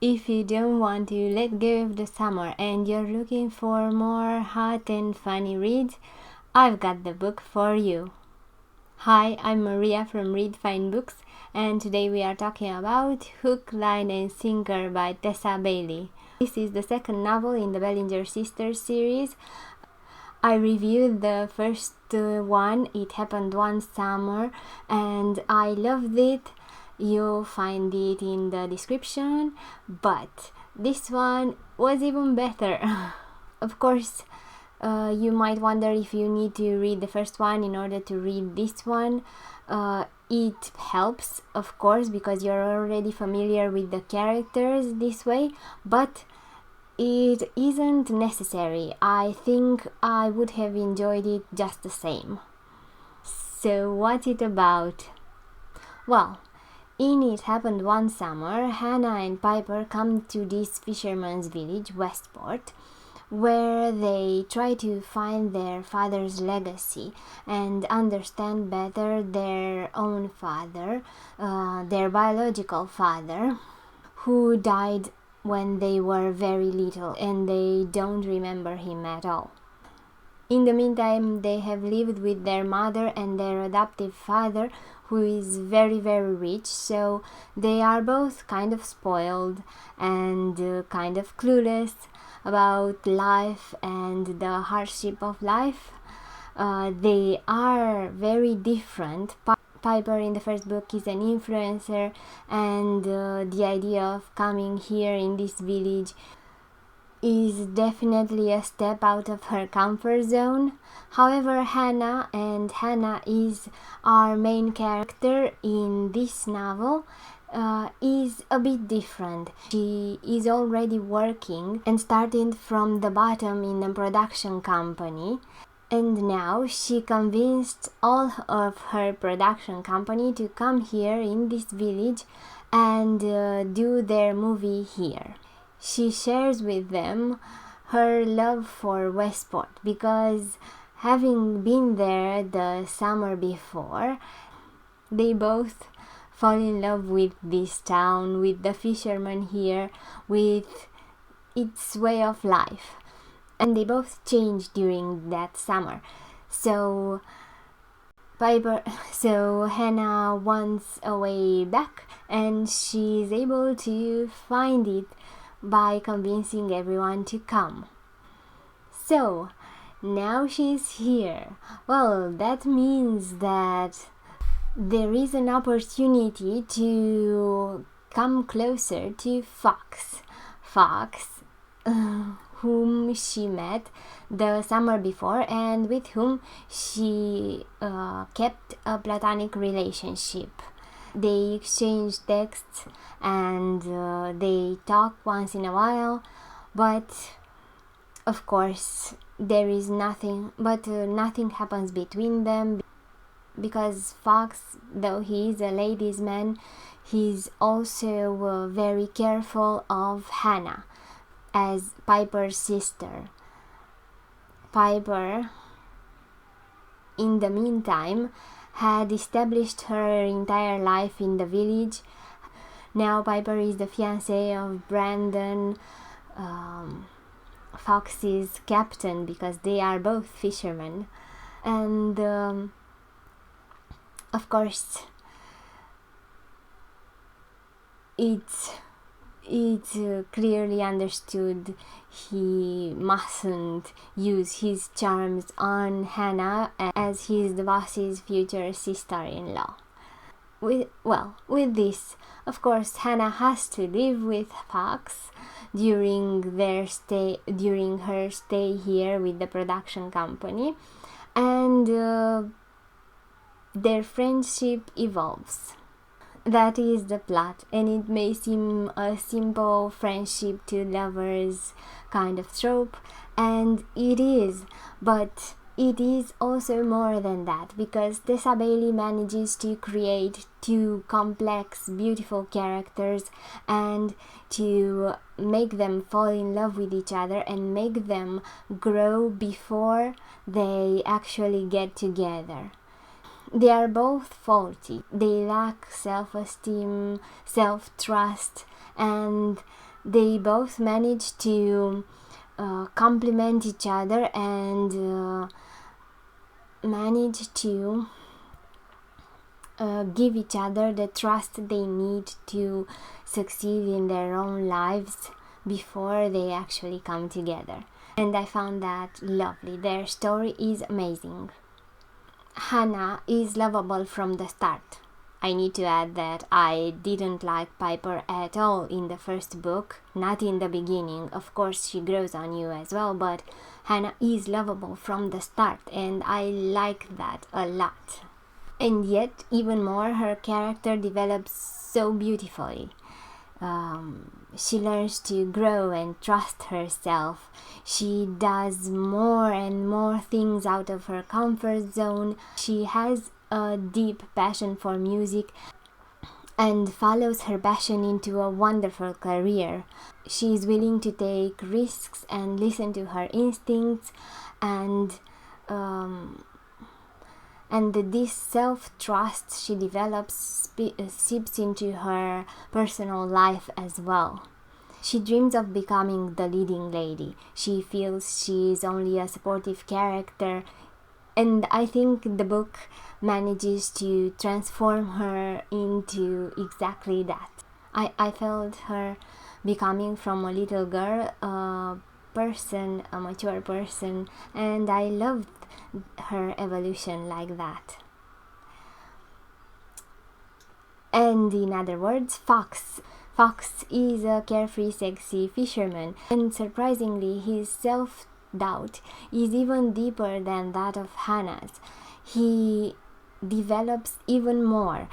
If you don't want to let go of the summer and you're looking for more hot and funny reads, I've got the book for you. Hi, I'm Maria from Read Fine Books, and today we are talking about Hook, Line and Sinker by Tessa Bailey. This is the second novel in the Bellinger Sisters series. I reviewed the first one, It Happened One Summer, and I loved it. You'll find it in the description, but this one was even better. Of course, you might wonder if you need to read the first one in order to read this one. It helps, of course, because you're already familiar with the characters this way, but it isn't necessary. I think I would have enjoyed it just the same. So what's it about? Well, in It Happened One Summer, Hannah and Piper come to this fisherman's village, Westport, where they try to find their father's legacy and understand better their own father, their biological father, who died when they were very little and they don't remember him at all. In the meantime, they have lived with their mother and their adoptive father, who is very, very rich, so they are both kind of spoiled and kind of clueless about life and the hardship of life. They are very different. Piper in the first book is an influencer, and the idea of coming here in this village is definitely a step out of her comfort zone. However, Hannah is our main character in this novel, is a bit different. She is already working and starting from the bottom in a production company, and now she convinced all of her production company to come here in this village and do their movie here. She shares with them her love for Westport because, having been there the summer before, they both fall in love with this town, with the fishermen here, with its way of life. And they both change during that summer. So Hannah wants a way back, and she's able to find it by convincing everyone to come. So now she's here. Well, that means that there is an opportunity to come closer to Fox, whom she met the summer before and with whom she kept a platonic relationship. They exchange texts and they talk once in a while, but of course there is nothing happens between them, because Fox, though he is a ladies' man, he's also very careful of Hannah as Piper's sister. Piper, in the meantime, had established her entire life in the village. Now Piper is the fiancée of Brandon, Fox's captain, because they are both fishermen. And of course it's clearly understood he mustn't use his charms on Hannah, as he's the boss's future sister-in-law. With this, of course, Hannah has to live with Fox during her stay here with the production company, and their friendship evolves. That is the plot, and it may seem a simple friendship to lovers kind of trope, and it is, but it is also more than that, because Tessa Bailey manages to create two complex, beautiful characters and to make them fall in love with each other and make them grow before they actually get together. They are both faulty. They lack self-esteem, self-trust, and They both manage to complement each other and manage to give each other the trust they need to succeed in their own lives before they actually come together. And I found that lovely. Their story is amazing. Hannah is lovable from the start. I need to add that I didn't like Piper at all in the first book, not in the beginning. Of course, she grows on you as well, but Hannah is lovable from the start, and I like that a lot. And yet, even more, her character develops so beautifully. She learns to grow and trust herself. She does more and more things out of her comfort zone. She has a deep passion for music and follows her passion into a wonderful career. She is willing to take risks and listen to her instincts, and this self-trust she develops seeps into her personal life as well. She dreams of becoming the leading lady. She feels she is only a supportive character, and I think the book manages to transform her into exactly that. I felt her becoming from a little girl a mature person, and I loved her evolution like that. And in other words, Fox is a carefree, sexy fisherman, and surprisingly his self-doubt is even deeper than that of Hannah's. He develops even more.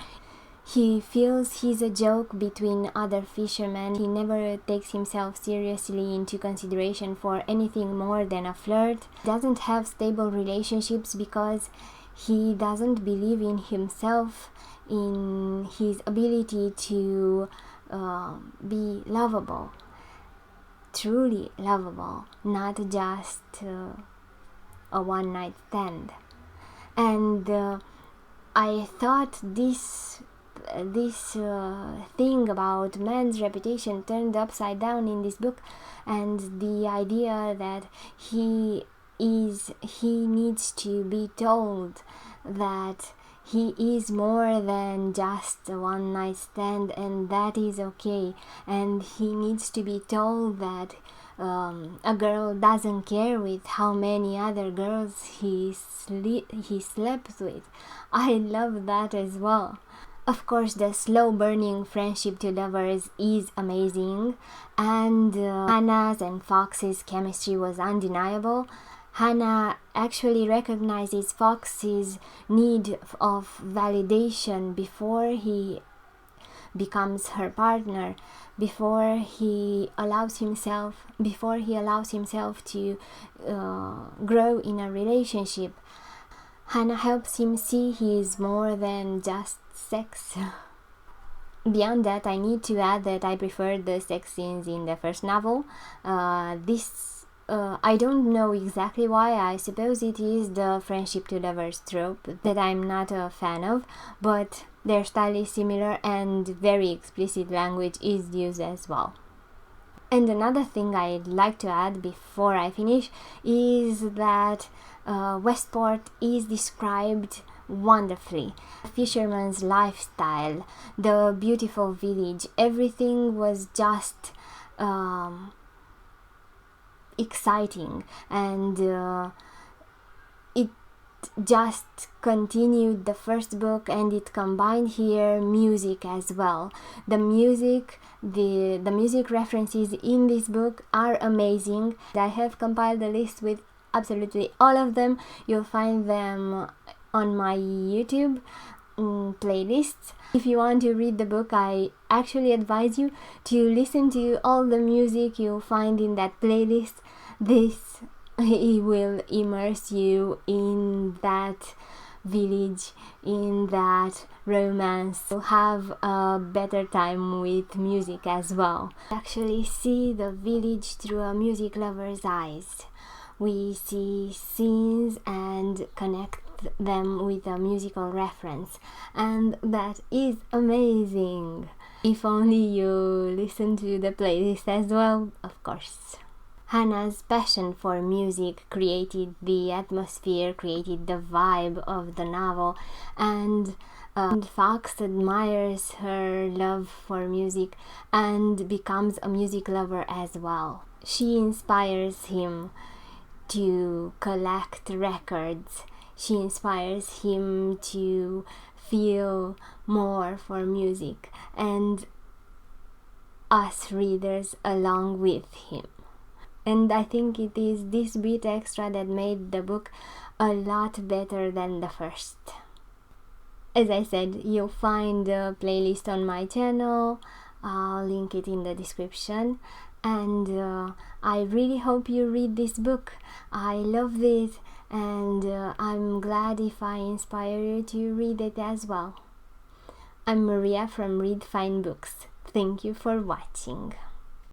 He feels he's a joke between other fishermen. He never takes himself seriously into consideration for anything more than a flirt. He doesn't have stable relationships because he doesn't believe in himself, in his ability to be lovable, truly lovable, not just a one-night stand. And I thought this thing about man's reputation turned upside down in this book, and the idea that he needs to be told that he is more than just a one night stand, and that is okay, and he needs to be told that a girl doesn't care with how many other girls he slept with. I love that as well. Of course, the slow burning friendship to lovers is amazing, and Hannah's and Fox's chemistry was undeniable. Hannah actually recognizes Fox's need of validation before he becomes her partner, before he allows himself to grow in a relationship. Hannah helps him see he is more than just sex. Beyond that, I need to add that I preferred the sex scenes in the first novel. I don't know exactly why. I suppose it is the friendship to lovers trope that I'm not a fan of, but their style is similar and very explicit language is used as well. And another thing I'd like to add before I finish is that Westport is described wonderfully. The fisherman's lifestyle, the beautiful village, everything was just exciting, and it just continued the first book, and it combined here music as well. The music references in this book are amazing. I have compiled a list with absolutely all of them. You'll find them on my YouTube playlists. If you want to read the book, I actually advise you to listen to all the music you'll find in that playlist. This will immerse you in that village, in that romance. You'll have a better time with music as well. Actually see the village through a music lover's eyes. We see scenes and connect them with a musical reference, and that is amazing. If only you listen to the playlist as well, of course. Hannah's passion for music created the atmosphere, created the vibe of the novel, and Fox admires her love for music and becomes a music lover as well. She inspires him to collect records. She inspires him to feel more for music, and us readers along with him. And I think it is this bit extra that made the book a lot better than the first. As I said, you'll find the playlist on my channel. I'll link it in the description. And I really hope you read this book. I love it, and I'm glad if I inspire you to read it as well. I'm Maria from Read Fine Books. Thank you for watching.